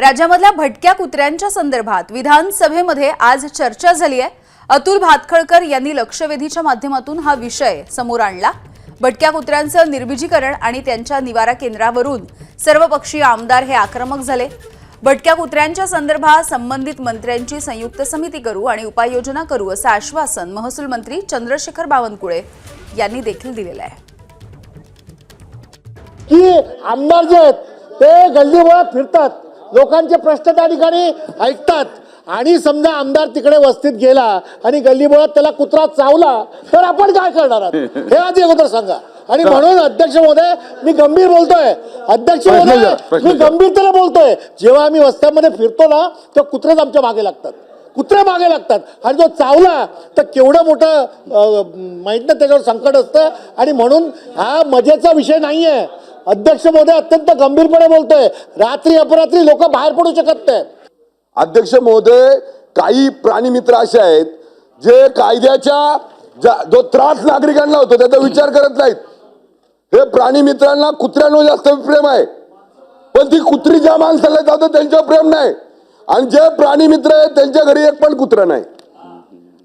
राज्यामधल्या भटक्या कुत्र्यांच्या संदर्भात विधानसभेमध्ये आज चर्चा झाली आहे। अतुल भातखळकर यांनी लक्षवेधीच्या माध्यमातून हा विषय समोर आणला। भटक्या कुत्र्यांचं निर्बीजीकरण आणि त्यांच्या निवारा केंद्रावरून सर्वपक्षीय आमदार हे आक्रमक झाले। भटक्या कुत्र्यांच्या संदर्भात संबंधित मंत्र्यांची संयुक्त समिती करू आणि उपाययोजना करू असं आश्वासन महसूल मंत्री चंद्रशेखर बावनकुळे यांनी देखील दिलेलं आहे। की आमदार जे आहेत ते गल्लीबोळात फिरतात, लोकांचे प्रश्न त्या ठिकाणी ऐकतात आणि समजा आमदार तिकडे वस्तीत गेला आणि गल्लीबोळात त्याला कुत्रा चावला तर आपण काय करणार आहात हे आधी अगोदर सांगा। आणि म्हणून अध्यक्ष महोदय मी गंभीर बोलतोय, अध्यक्ष महोदय मी गंभीरतेने बोलतोय। जेव्हा आम्ही वस्त्यांमध्ये फिरतो ना तर कुत्रेच आमच्या मागे लागतात, कुत्रे मागे लागतात आणि जो चावला तर केवढं मोठं माहित नाही त्याच्यावर संकट असतं। आणि म्हणून हा मजेचा विषय नाहीये। अध्यक्ष महोदय अत्यंत गंभीरपणे बोलतोय, रात्री अपरात्री लोक बाहेर पडू शकत नाही। अध्यक्ष महोदय, काही प्राणी मित्र असे आहेत जे कायद्याच्या जो त्रास नागरिकांना होतो त्याचा विचार करत नाहीत। हे प्राणी मित्रांना कुत्र्यांवर जास्त प्रेम आहे, पण ती कुत्री ज्या माणसाला जातं त्यांच्यावर प्रेम नाही आणि जे प्राणी मित्र आहेत त्यांच्या घरी एक पण कुत्रा नाही।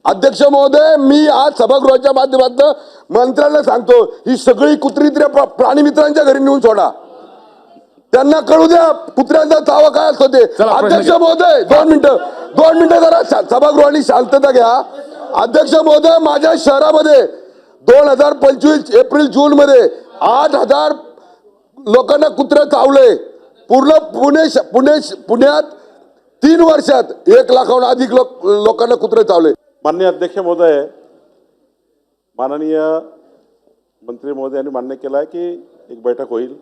अध्यक्ष महोदय, मी आज सभागृहाच्या माध्यमातून मंत्र्यांना सांगतो, ही सगळी कुत्री प्राणी मित्रांच्या घरी नेऊन सोडा, त्यांना कळू द्या कुत्र्यांचा चावा काय असतो ते। अध्यक्ष महोदय, 2 मिनिटं जरा सभागृहाने शांतता घ्या। अध्यक्ष महोदय, माझ्या शहरामध्ये 2025 एप्रिल जून मध्ये 8,000 लोकांना कुत्रे चावले। पूर्ण पुण्यात 3 वर्षात 1 लाखाहून अधिक लोकांना कुत्रे चावले। माननीय अध्यक्ष महोदय, माननीय मंत्री महोदयांनी मान्य केलं आहे की एक बैठक होईल।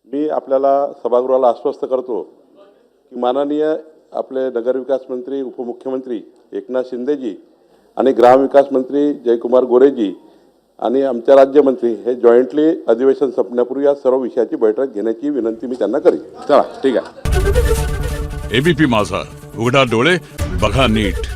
मी आपल्याला सभागृहाला आश्वस्त करतो की माननीय आपले नगरविकास मंत्री उपमुख्यमंत्री एकनाथ शिंदेजी आणि ग्रामविकास मंत्री जयकुमार गोरेजी आणि आमचे राज्यमंत्री हे जॉईंटली अधिवेशन संपण्यापूर्वी या सर्व विषयाची बैठक घेण्याची विनंती मी त्यांना करेन। चला ठीक आहे। एबीपी माझा, उघडा डोळे बघा नीट।